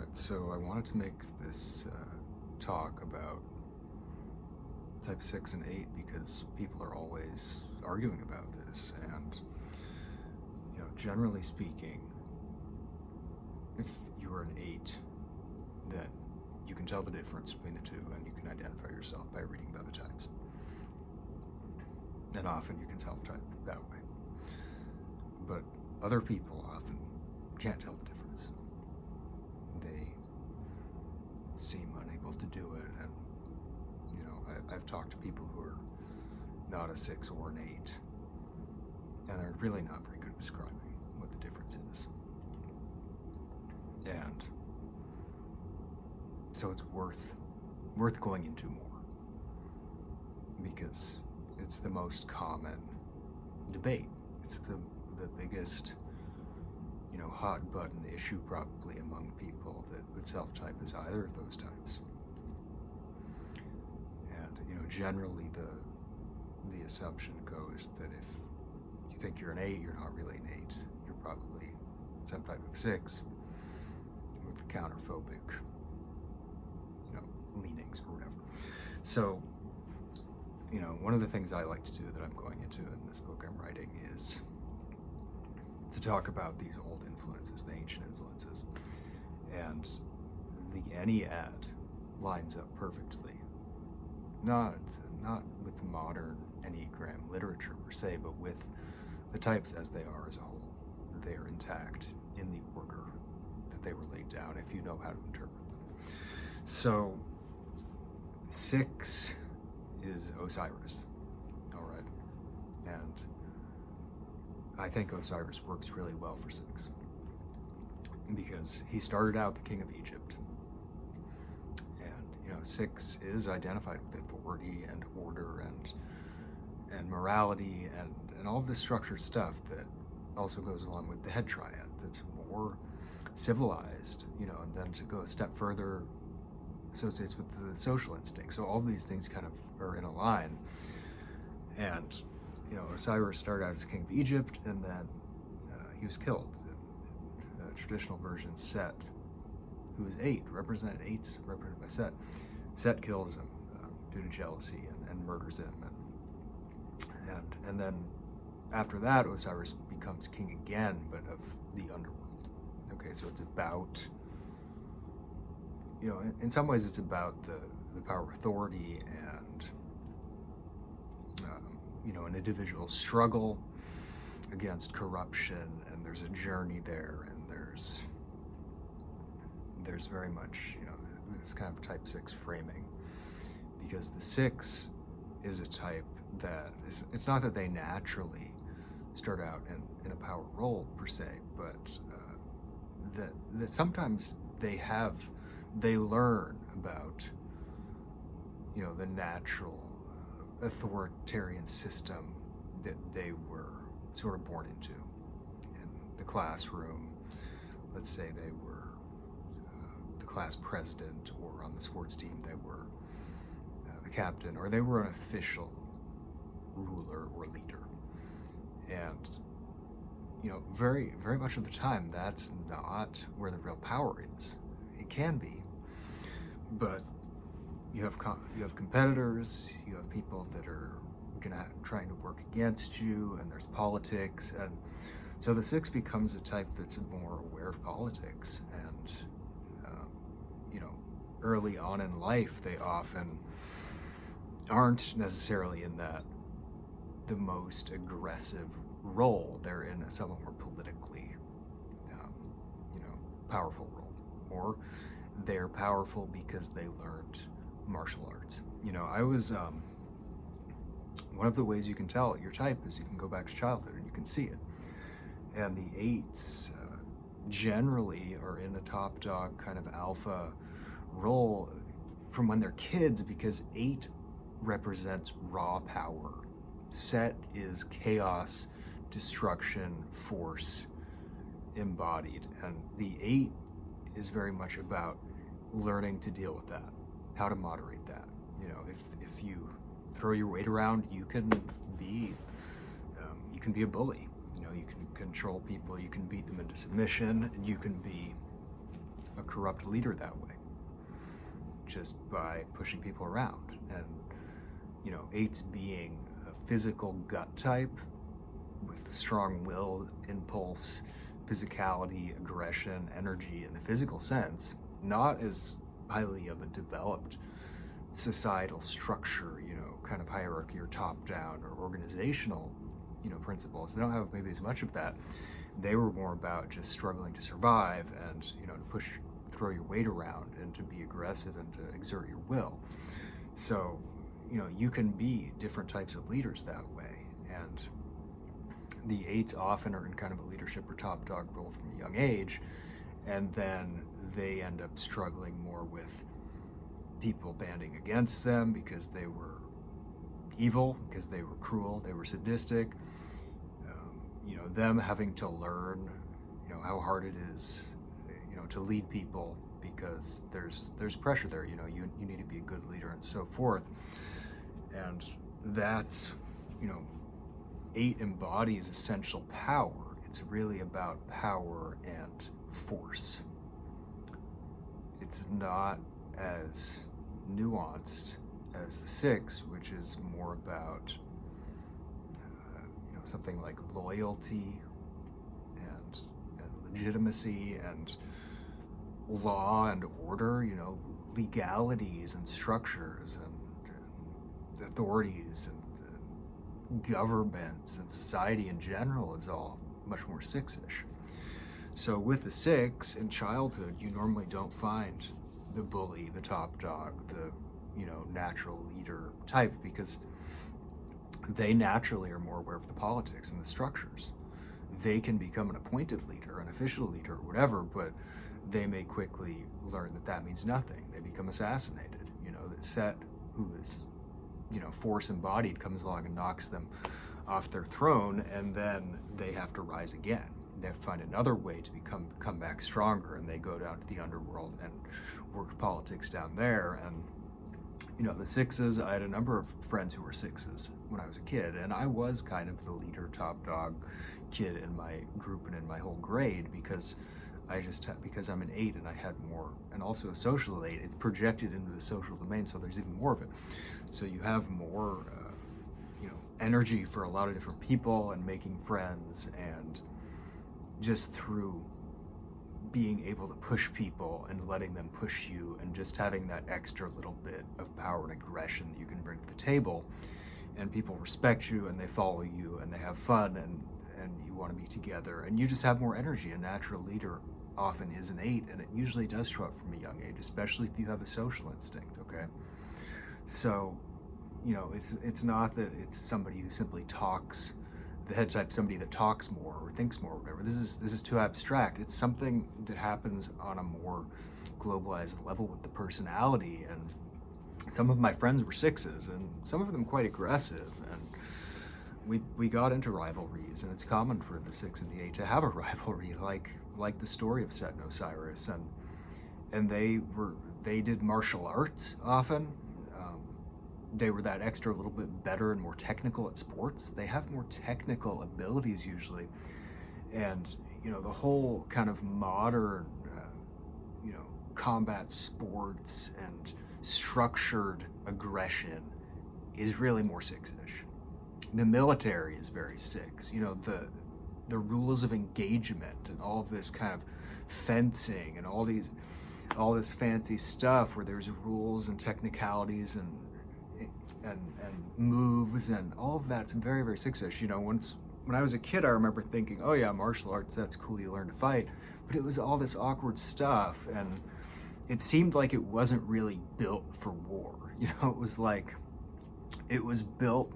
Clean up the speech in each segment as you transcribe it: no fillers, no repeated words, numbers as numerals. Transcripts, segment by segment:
Alright, so I wanted to make this talk about type 6 and 8 because people are always arguing about this, and generally speaking, if you're an 8, then you can tell the difference between the two and you can identify yourself by reading about the types. And often you can self-type that way. But other people often can't tell the difference. They seem unable to do it, and I've talked to people who are not a 6 or an 8, and they're really not very good at describing what the difference is. And so it's worth going into more, because it's the most common debate. It's the biggest hot button issue probably among people that would self-type as either of those types. And generally the assumption goes that if you think you're an 8, you're not really an 8. You're probably some type of 6 with counterphobic leanings or whatever. So one of the things I like to do that I'm going into in this book I'm writing is to talk about these old influences, the ancient influences. And the Ennead lines up perfectly. Not with modern Enneagram literature per se, but with the types as they are as a whole. They are intact in the order that they were laid down, if you know how to interpret them. So 6 is Osiris, all right? And I think Osiris works really well for 6 because he started out the king of Egypt. And 6 is identified with authority and order and morality and all of this structured stuff that also goes along with the head triad that's more civilized, and then to go a step further associates with the social instinct. So all of these things kind of are in a line. And Osiris started out as king of Egypt, and then he was killed. In traditional version, Set, who is 8, represented 8's represented by Set. Set kills him due to jealousy and murders him, and then after that, Osiris becomes king again, but of the underworld. Okay, so it's about in some ways it's about the power of authority and an individual's struggle against corruption, and there's a journey there, and there's very much this kind of type 6 framing, because the 6 is a type that it's not that they naturally start out in a power role per se, but that sometimes they learn about the natural authoritarian system that they were sort of born into in the classroom. Let's say they were the class president, or on the sports team they were the captain, or they were an official ruler or leader. And very, very much of the time that's not where the real power is. It can be, but you have competitors, you have people that are trying to work against you, and there's politics, and so the 6 becomes a type that's more aware of politics. And early on in life, they often aren't necessarily in the most aggressive role. They're in a somewhat more politically powerful role, or they're powerful because they learned martial arts. I was one of the ways you can tell your type is you can go back to childhood and you can see it. And the 8s generally are in a top dog kind of alpha role from when they're kids, because 8 represents raw power. Set is chaos, destruction, force embodied, and the 8 is very much about learning to deal with that, how to moderate that. If you throw your weight around, you can be a bully. You can control people, you can beat them into submission, and you can be a corrupt leader that way, just by pushing people around. And, you know, 8s being a physical gut type with strong will, impulse, physicality, aggression, energy in the physical sense, not as highly of a developed societal structure, you know, kind of hierarchy or top-down or organizational, you know, principles. They don't have maybe as much of that. They were more about just struggling to survive and, you know, to throw your weight around and to be aggressive and to exert your will. So, you know, you can be different types of leaders that way. And the 8s often are in kind of a leadership or top dog role from a young age, and then they end up struggling more with people banding against them because they were evil, because they were cruel, they were sadistic. You know, them having to learn, you know, how hard it is, you know, to lead people because there's pressure there. You know, you need to be a good leader and so forth. And that's, you know, 8 embodies essential power. It's really about power and force. It's not as nuanced as the 6, which is more about you know, something like loyalty and legitimacy and law and order, you know, legalities and structures and authorities and governments and society in general is all much more 6-ish. So with the 6 in childhood, you normally don't find the bully, the top dog, the, you know, natural leader type, because they naturally are more aware of the politics and the structures. They can become an appointed leader, an official leader, or whatever, but they may quickly learn that that means nothing. They become assassinated. You know, that Set, who is, you know, force embodied, comes along and knocks them off their throne, and then they have to rise again. They have to find another way to come back stronger, and they go down to the underworld and work politics down there. And, you know, the 6s, I had a number of friends who were 6s when I was a kid, and I was kind of the leader, top dog kid in my group and in my whole grade, because because I'm an 8 and I had more, and also a social 8, it's projected into the social domain, so there's even more of it. So you have more, you know, energy for a lot of different people and making friends, and just through being able to push people and letting them push you, and just having that extra little bit of power and aggression that you can bring to the table, and people respect you and they follow you and they have fun, and you want to be together, and you just have more energy. A natural leader often is an 8, and it usually does show up from a young age, especially if you have a social instinct. Okay, so, you know, it's not that it's somebody who simply talks, the head type, somebody that talks more or thinks more or whatever. This is too abstract. It's something that happens on a more globalized level with the personality. And some of my friends were 6s, and some of them quite aggressive, and we got into rivalries, and it's common for the 6 and the 8 to have a rivalry, like the story of Set and Osiris, and they did martial arts often. They were that extra little bit better and more technical at sports. They have more technical abilities usually, and, you know, the whole kind of modern, you know, combat sports and structured aggression is really more 6-ish. The military is very 6. You know, the rules of engagement and all of this kind of fencing and all this fancy stuff where there's rules and technicalities and moves and all of that's very, very 6-ish. You know, when I was a kid, I remember thinking, oh yeah, martial arts, that's cool, you learn to fight. But it was all this awkward stuff, and it seemed like it wasn't really built for war. You know, it was like, it was built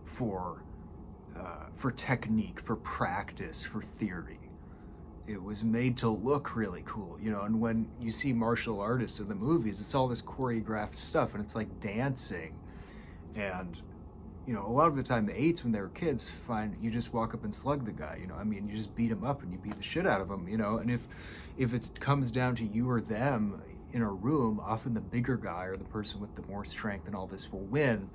for technique, for practice, for theory. It was made to look really cool, you know, and when you see martial artists in the movies, it's all this choreographed stuff, and it's like dancing. And, you know, a lot of the time the 8s, when they were kids, find you just walk up and slug the guy, you know, I mean, you just beat him up and you beat the shit out of him, you know, and if it comes down to you or them in a room, often the bigger guy or the person with the more strength and all this will win.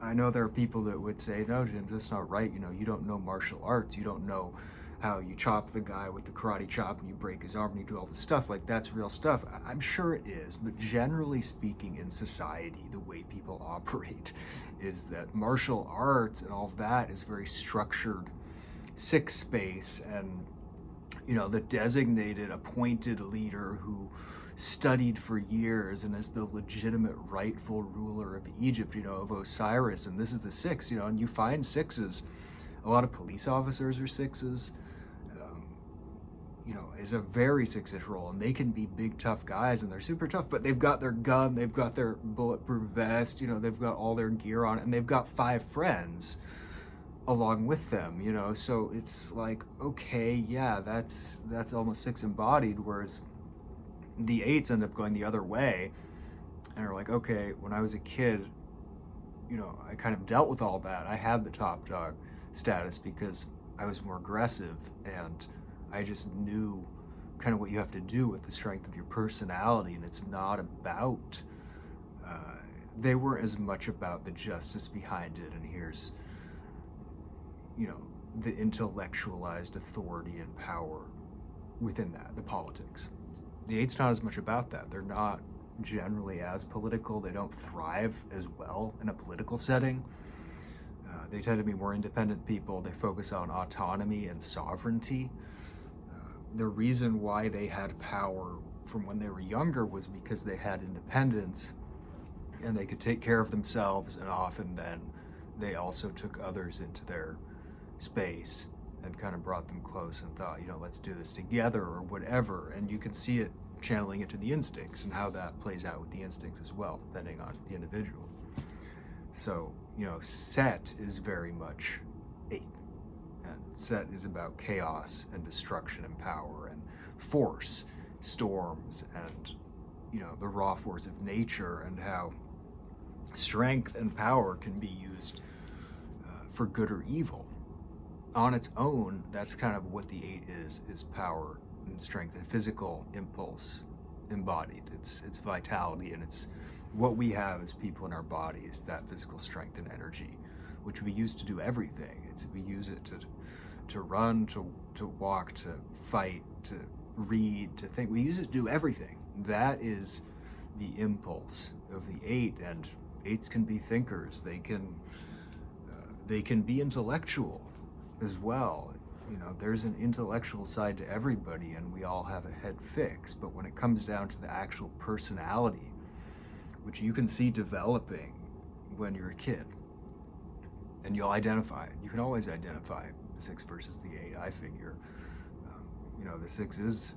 I know there are people that would say, no, Jim, that's not right, you know, you don't know martial arts, you don't know how you chop the guy with the karate chop and you break his arm and you do all this stuff, like that's real stuff. I'm sure it is, but generally speaking, in society, the way people operate is that martial arts and all of that is very structured, six space, and the designated appointed leader who studied for years and is the legitimate rightful ruler of Egypt, of Osiris, and this is the six, and you find sixes. A lot of police officers are sixes. Is a very six-ish role, and they can be big tough guys, and they're super tough, but they've got their gun, they've got their bulletproof vest, they've got all their gear on, and they've got 5 friends along with them, so it's like, okay, yeah, that's almost 6 embodied, whereas the 8s end up going the other way, and are like, okay, when I was a kid, I kind of dealt with all that. I had the top dog status because I was more aggressive, and I just knew kind of what you have to do with the strength of your personality, and it's not about, they weren't as much about the justice behind it, and here's, the intellectualized authority and power within that, the politics. The 8's not as much about that. They're not generally as political. They don't thrive as well in a political setting. They tend to be more independent people. They focus on autonomy and sovereignty. The reason why they had power from when they were younger was because they had independence and they could take care of themselves, and often then they also took others into their space and kind of brought them close and thought, let's do this together or whatever. And you can see it channeling into the instincts and how that plays out with the instincts as well, depending on the individual. So, Set is very much 8. And Set is about chaos and destruction and power and force, storms, and, the raw force of nature, and how strength and power can be used for good or evil. On its own, that's kind of what the 8 is power and strength and physical impulse embodied. It's vitality, and it's what we have as people in our bodies, that physical strength and energy, which we use to do everything. We use it to run, to walk, to fight, to read, to think. We use it to do everything. That is the impulse of the 8, and 8s can be thinkers. They can be intellectual as well. There's an intellectual side to everybody, and we all have a head fix. But when it comes down to the actual personality, which you can see developing when you're a kid, and you'll identify it. You can always identify the 6 versus the 8, I figure. The 6 is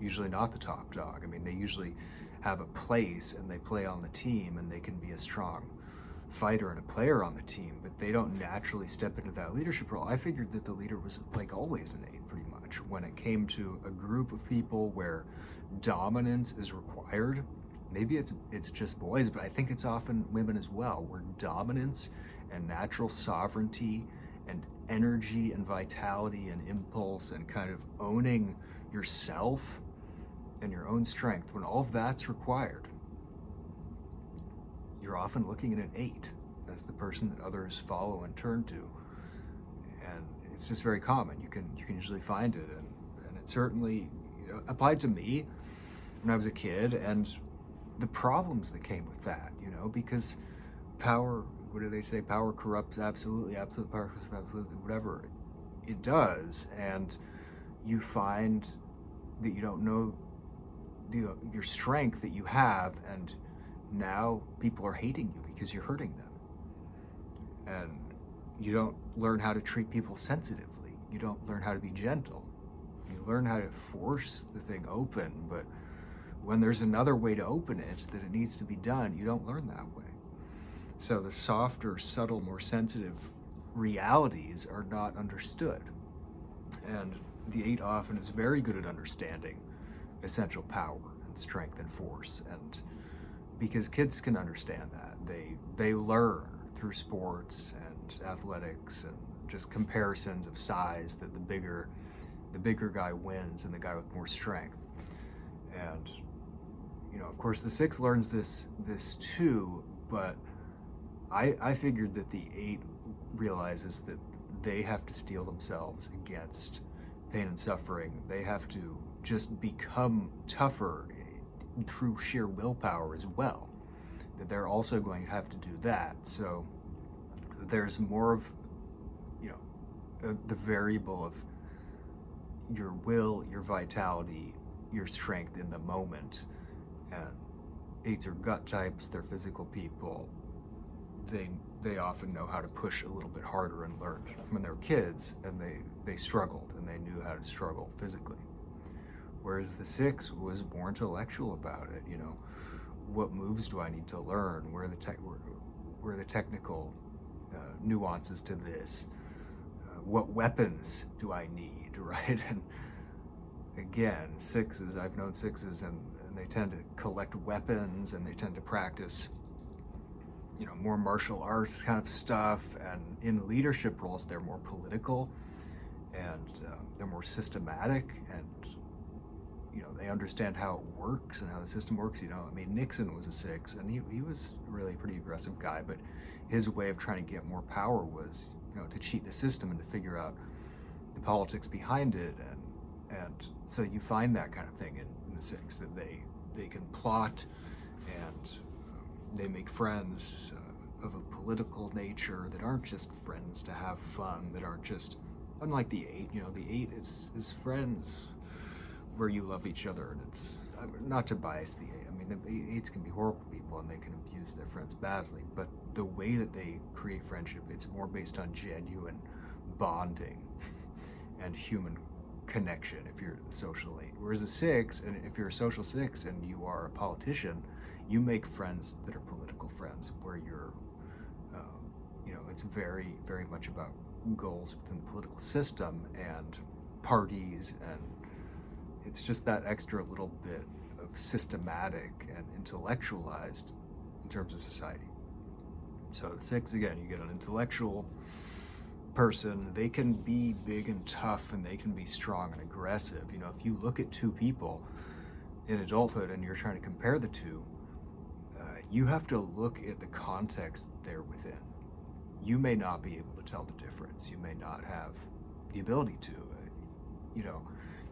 usually not the top dog. I mean, they usually have a place, and they play on the team, and they can be a strong fighter and a player on the team, but they don't naturally step into that leadership role. I figured that the leader was like always an 8, pretty much. When it came to a group of people where dominance is required, maybe it's just boys, but I think it's often women as well, where dominance and natural sovereignty and energy and vitality and impulse and kind of owning yourself and your own strength, when all of that's required, you're often looking at an 8 as the person that others follow and turn to. And it's just very common. You can usually find it, and it certainly applied to me when I was a kid, and the problems that came with that, because power, what do they say? Power corrupts absolutely, absolute power corrupts absolutely, whatever it does. And you find that you don't know your strength that you have, and now people are hating you because you're hurting them. And you don't learn how to treat people sensitively. You don't learn how to be gentle. You learn how to force the thing open, but when there's another way to open it, that it needs to be done, you don't learn that way. So the softer, subtle, more sensitive realities are not understood. And the 8 often is very good at understanding essential power and strength and force, and because kids can understand that. They learn through sports and athletics and just comparisons of size that the bigger guy wins and the guy with more strength. And of course the 6 learns this too, but I figured that the 8 realizes that they have to steel themselves against pain and suffering, they have to just become tougher through sheer willpower as well. That they're also going to have to do that. So there's more of, the variable of your will, your vitality, your strength in the moment. And 8s are gut types, they're physical people. They often know how to push a little bit harder and learn when they were kids, and they struggled and they knew how to struggle physically. Whereas the 6 was more intellectual about it. What moves do I need to learn? Where are the technical nuances to this? What weapons do I need, right? And again, 6s, I've known 6s, and they tend to collect weapons, and they tend to practice, more martial arts kind of stuff. And in leadership roles, they're more political, and they're more systematic, and they understand how it works and how the system works. Nixon was a 6, and he was really a pretty aggressive guy, but his way of trying to get more power was, to cheat the system and to figure out the politics behind it. And so you find that kind of thing in the 6, that they can plot, and they make friends of a political nature that aren't just friends to have fun, that aren't just, unlike the 8, the 8 is friends where you love each other. And it's, not to bias the 8, the 8s can be horrible people and they can abuse their friends badly, but the way that they create friendship, it's more based on genuine bonding and human connection if you're the social 8. Whereas a 6, and if you're a social 6 and you are a politician, you make friends that are political friends, where you're, it's very, very much about goals within the political system and parties, and it's just that extra little bit of systematic and intellectualized in terms of society. So the 6, again, you get an intellectual person. They can be big and tough, and they can be strong and aggressive. If you look at two people in adulthood and you're trying to compare the two, you have to look at the context they're within. You may not be able to tell the difference. You may not have the ability to.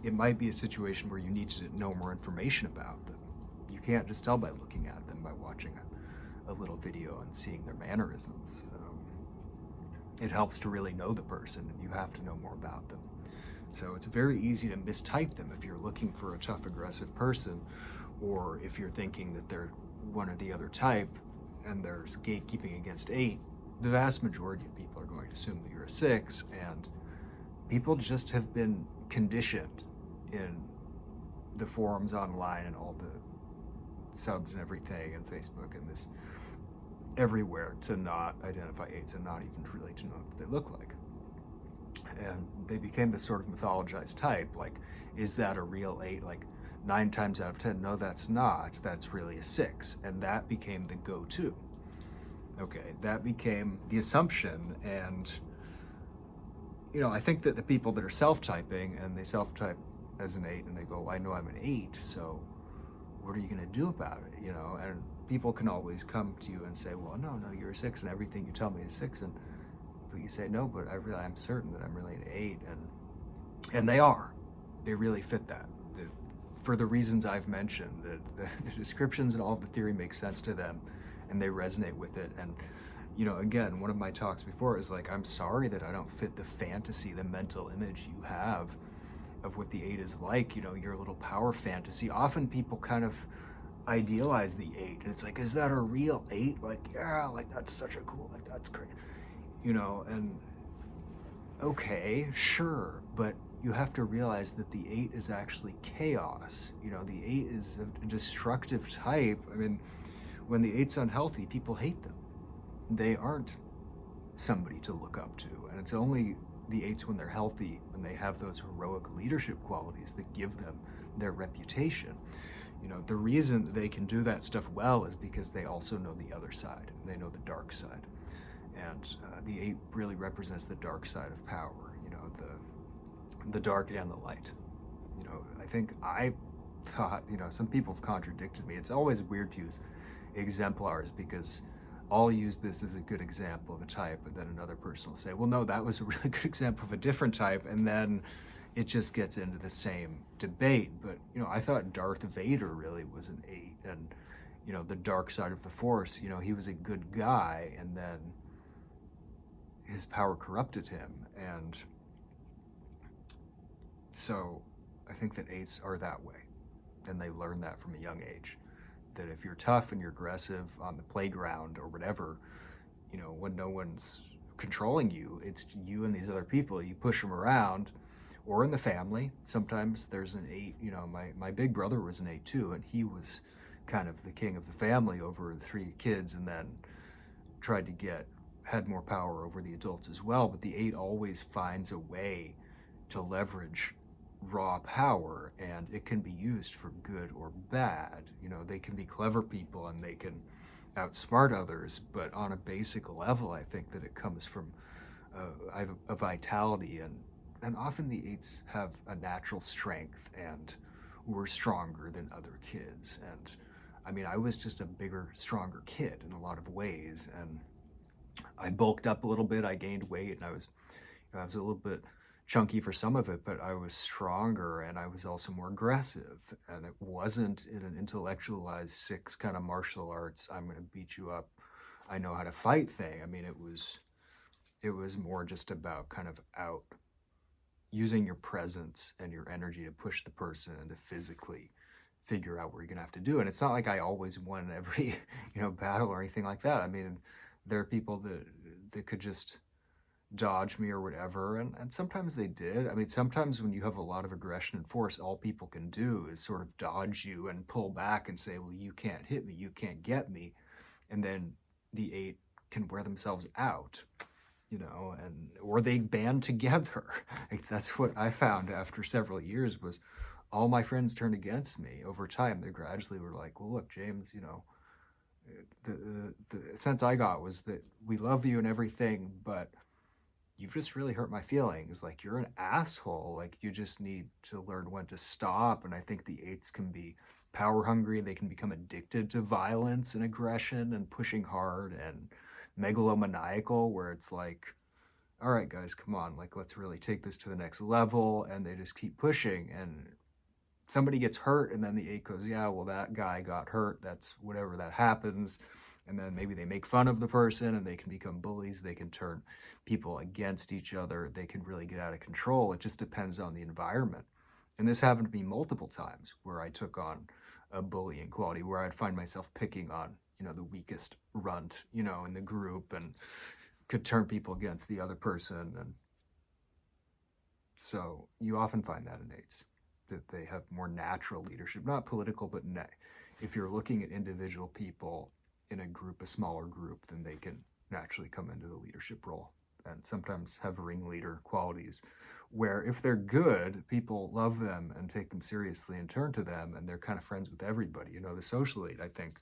It might be a situation where you need to know more information about them. You can't just tell by looking at them, by watching a little video and seeing their mannerisms. It helps to really know the person, and you have to know more about them. So it's very easy to mistype them if you're looking for a tough, aggressive person, or if you're thinking that they're one or the other type, and there's gatekeeping against 8. The vast majority of people are going to assume that you're a 6, and people just have been conditioned in the forums online and all the subs and everything, and Facebook and this everywhere, to not identify 8s and not even really to know what they look like. And they became this sort of mythologized type. Like, is that a real 8? Like, 9 times out of 10, no, that's not. That's really a 6. And that became the go-to. Okay, that became the assumption. And, I think that the people that are self-typing, and they self-type as an 8, and they go, well, I know I'm an 8, so what are you going to do about it? And people can always come to you and say, well, no, you're a 6, and everything you tell me is 6. But you say, no, but I'm certain that I'm really an 8. And they are. They really fit that. For the reasons I've mentioned, the descriptions and all of the theory makes sense to them, and they resonate with it. And, again, one of my talks before is like, I'm sorry that I don't fit the fantasy, the mental image you have of what the 8 is like, your little power fantasy. Often people kind of idealize the 8, and it's like, is that a real 8? Like, yeah, like that's such a cool, like that's great, and okay, sure, but you have to realize that the 8 is actually chaos. The 8 is a destructive type. When the 8's unhealthy, people hate them. They aren't somebody to look up to, and it's only the 8s when they're healthy, when they have those heroic leadership qualities that give them their reputation. The reason they can do that stuff well is because they also know the other side. They know the dark side. And the 8 really represents the dark side of power, the dark and the light. I thought, some people have contradicted me. It's always weird to use exemplars, because I'll use this as a good example of a type, but then another person will say, well, no, that was a really good example of a different type. And then, it just gets into the same debate. But, I thought Darth Vader really was an 8. And, the dark side of the Force, he was a good guy, and then his power corrupted him. And so I think that 8s are that way. And they learn that from a young age. That if you're tough and you're aggressive on the playground or whatever, when no one's controlling you, it's you and these other people. You push them around, or in the family. Sometimes there's an 8. My big brother was an 8 too, and he was kind of the king of the family over the 3 kids, and then tried to had more power over the adults as well. But the 8 always finds a way to leverage raw power, and it can be used for good or bad. They can be clever people and they can outsmart others, but on a basic level, I think that it comes from a vitality, and often the 8s have a natural strength and were stronger than other kids. And I mean, I was just a bigger, stronger kid in a lot of ways, and I bulked up a little bit. I gained weight, and I was a little bit chunky for some of it, but I was stronger, and I was also more aggressive. And it wasn't in an intellectualized 6 kind of martial arts, I'm going to beat you up, I know how to fight thing. I mean, it was more just about kind of using your presence and your energy to push the person and to physically figure out what you're going to have to do. And it's not like I always won every battle or anything like that. I mean, there are people that could just dodge me or whatever, and sometimes they did. I mean, sometimes when you have a lot of aggression and force, all people can do is sort of dodge you and pull back and say, well, you can't hit me, you can't get me. And then the 8 can wear themselves out, or they band together. Like, that's what I found after several years, was all my friends turned against me. Over time, they gradually were like, well, look, James, the sense I got was that we love you and everything, but you've just really hurt my feelings. Like, you're an asshole. Like, you just need to learn when to stop. And I think the 8s can be power hungry. They can become addicted to violence and aggression and pushing hard and megalomaniacal, where it's like, all right, guys, come on. Like, let's really take this to the next level. And they just keep pushing. And somebody gets hurt, and then the 8 goes, yeah, well, that guy got hurt. That's whatever, that happens. And then maybe they make fun of the person, and they can become bullies. They can turn people against each other. They can really get out of control. It just depends on the environment. And this happened to me multiple times, where I took on a bullying quality, where I'd find myself picking on, the weakest runt, in the group, and could turn people against the other person. And so you often find that in 8s, that they have more natural leadership, not political, but if you're looking at individual people in a group, a smaller group, then they can naturally come into the leadership role, and sometimes have ringleader qualities, where if they're good, people love them and take them seriously and turn to them, and they're kind of friends with everybody. The social 8, I think,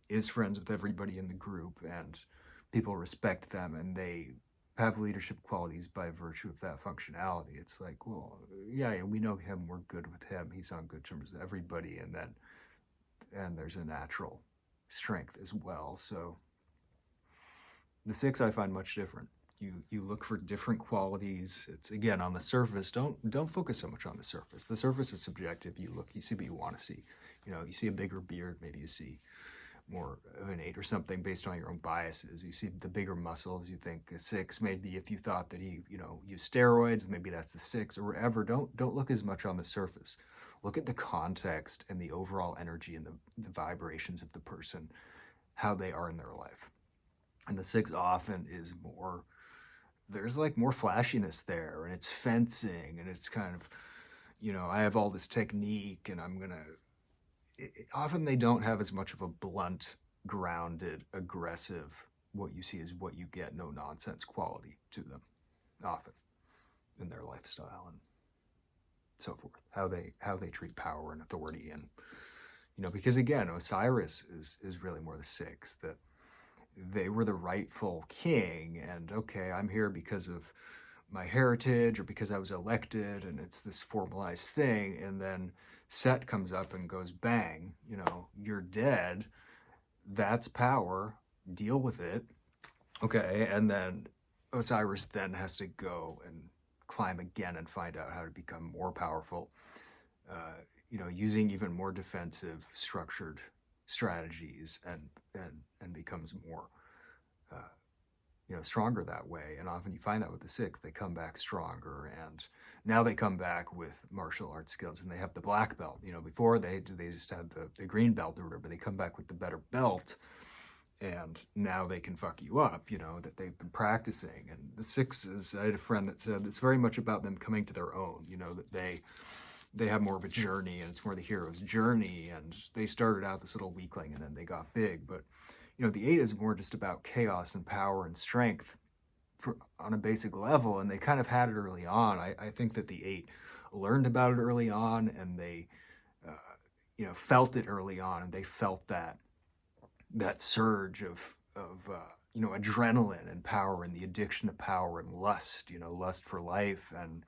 is friends with everybody in the group, and people respect them, and they have leadership qualities by virtue of that functionality. It's like, well, yeah, we know him, we're good with him, he's on good terms with everybody, and there's a natural strength as well. So the 6 I find much different. You look for different qualities. It's, again, on the surface. Don't focus so much on the surface. The surface is subjective. You see what you want to see. You see a bigger beard, maybe you see more of an 8 or something based on your own biases. You see the bigger muscles, you think a 6. Maybe if you thought that he, used steroids, maybe that's the 6 or whatever. Don't look as much on the surface. Look at the context and the overall energy and the vibrations of the person, how they are in their life. And the 6 often is more, there's like more flashiness there, and it's fencing, and it's kind of, I have all this technique, and often they don't have as much of a blunt, grounded, aggressive, what you see is what you get, no nonsense quality to them, often, in their lifestyle and so forth, how they treat power and authority. And because again, Osiris is really more the 6, that they were the rightful king, and okay, I'm here because of my heritage or because I was elected, and it's this formalized thing. And then Set comes up and goes, bang, you're dead. That's power. Deal with it. Okay, and then Osiris then has to go and climb again and find out how to become more powerful, using even more defensive structured strategies, and becomes more stronger that way. And often you find that with the six, they come back stronger, and now they come back with martial arts skills, and they have the black belt. Before they just had the green belt or whatever, but they come back with the better belt, and now they can fuck you up, that they've been practicing. And the sixes, I had a friend that said it's very much about them coming to their own, that they have more of a journey, and it's more the hero's journey, and they started out this little weakling and then they got big. But the eight is more just about chaos and power and strength on a basic level, and they kind of had it early on. I think that the eight learned about it early on, and they felt it early on, and they felt that surge of adrenaline and power, and the addiction to power and lust, lust for life. And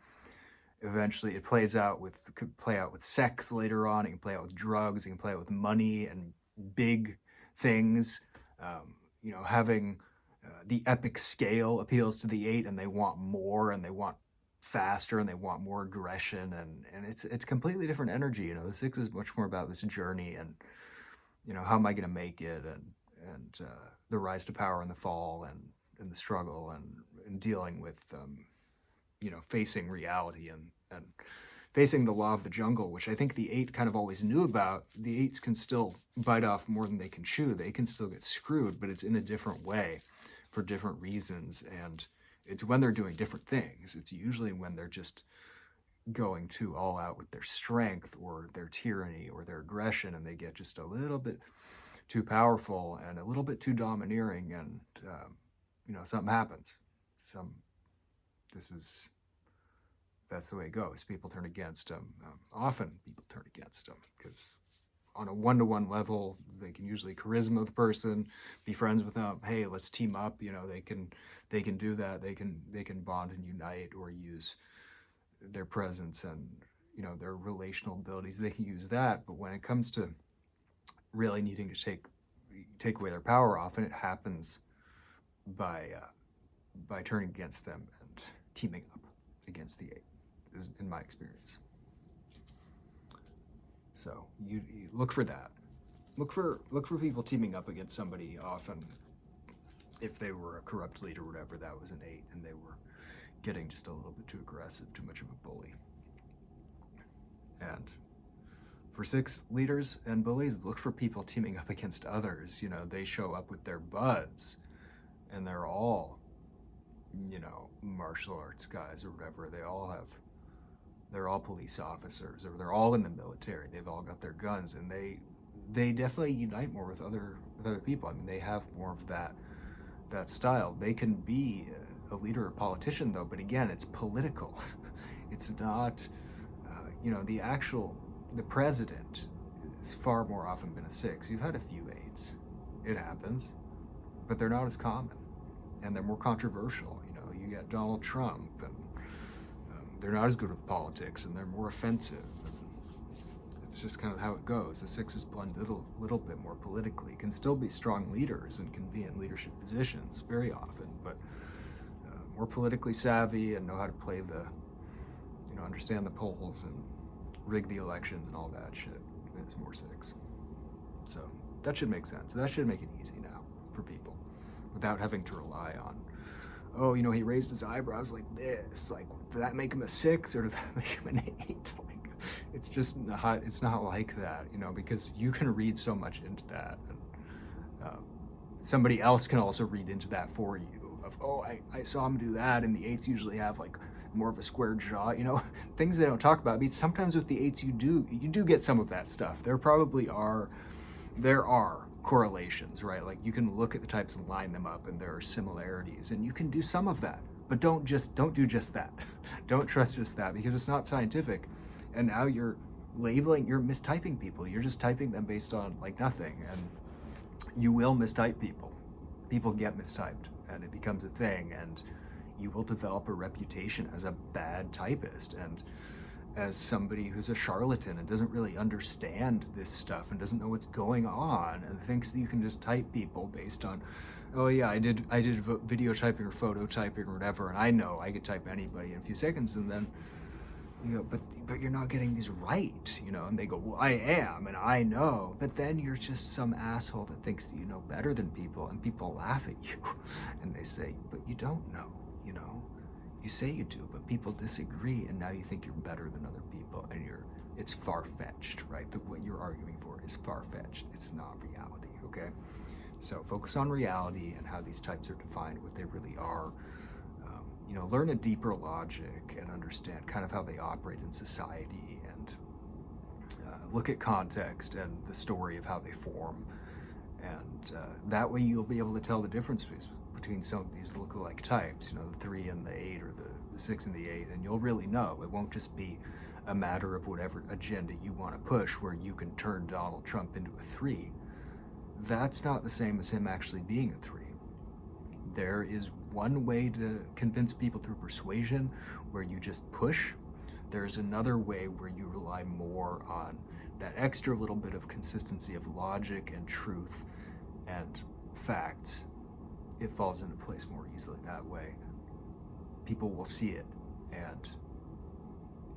eventually it could play out with sex later on. It can play out with drugs. It can play out with money and big things. Having the epic scale appeals to the eight, and they want more, and they want faster, and they want more aggression, and it's completely different energy. The six is much more about this journey, and how am I going to make it, and the rise to power and the fall, and the struggle, and dealing with facing reality, and facing the law of the jungle, which I think the eight kind of always knew about. The eights can still bite off more than they can chew. They can still get screwed, but it's in a different way for different reasons. And it's when they're doing different things. It's usually when they're just going too all out with their strength or their tyranny or their aggression, and they get just a little bit too powerful and a little bit too domineering, and something happens. That's the way it goes. People turn against them. Often people turn against them because on a one-to-one level, they can usually charisma the person, be friends with them. Hey, let's team up. They can do that. They can bond and unite, or use their presence and their relational abilities. They can use that. But when it comes to really needing to take away their power, often it happens by turning against them and teaming up against the eight, in my experience. So you look for that. Look for people teaming up against somebody. Often, if they were a corrupt leader or whatever, that was an eight, and they were getting just a little bit too aggressive, too much of a bully. And for six leaders and bullies, look for people teaming up against others. They show up with their buds, and they're all martial arts guys or whatever. They're all police officers, or they're all in the military. They've all got their guns, and they definitely unite more with other people. I mean, they have more of that style. They can be a leader or politician, though, but again, it's political. It's not, the president has far more often been a six. You've had a few eights. It happens, but they're not as common, and they're more controversial. You got Donald Trump, and they're not as good with politics, and they're more offensive. And it's just kind of how it goes. The sixes blend a little bit more politically, can still be strong leaders and can be in leadership positions very often, but more politically savvy and know how to play understand the polls and rig the elections and all that shit. Is more six. So that should make sense. That should make it easy now for people without having to rely on, he raised his eyebrows like this. Like, did that make him a six, or did that make him an eight? Like, it's just not. It's not like that, because you can read so much into that, and somebody else can also read into that for you. Of I saw him do that, and the eights usually have like more of a square jaw. Things they don't talk about. I mean, sometimes with the eights, you do get some of that stuff. There are correlations, right? Like, you can look at the types and line them up, and there are similarities, and you can do some of that, but don't do just that. Don't trust just that, because it's not scientific. And now you're mistyping people. You're just typing them based on like nothing, and you will mistype people. People get mistyped, and it becomes a thing, and you will develop a reputation as a bad typist, and as somebody who's a charlatan and doesn't really understand this stuff and doesn't know what's going on, and thinks that you can just type people based on oh yeah, I did video typing or photo typing or whatever, and I know I could type anybody in a few seconds, and then you go, but you're not getting these right, and they go, well, I am, and I know, but then you're just some asshole that thinks that you know better than people, and people laugh at you, and they say, but you don't know, you say you do, but people disagree, and now you think you're better than other people, and it's far-fetched, right? What you're arguing for is far-fetched. It's not reality, okay? So focus on reality and how these types are defined, what they really are. Learn a deeper logic and understand kind of how they operate in society, and look at context and the story of how they form. And that way you'll be able to tell the difference between some of these lookalike types, the 3 and the 8, or the 6 and the 8, and you'll really know. It won't just be a matter of whatever agenda you want to push, where you can turn Donald Trump into a 3. That's not the same as him actually being a 3. There is one way to convince people through persuasion, where you just push. There's another way where you rely more on that extra little bit of consistency of logic and truth and facts. It falls into place more easily that way. People will see it, and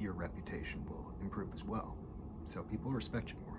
your reputation will improve as well. So people respect you more.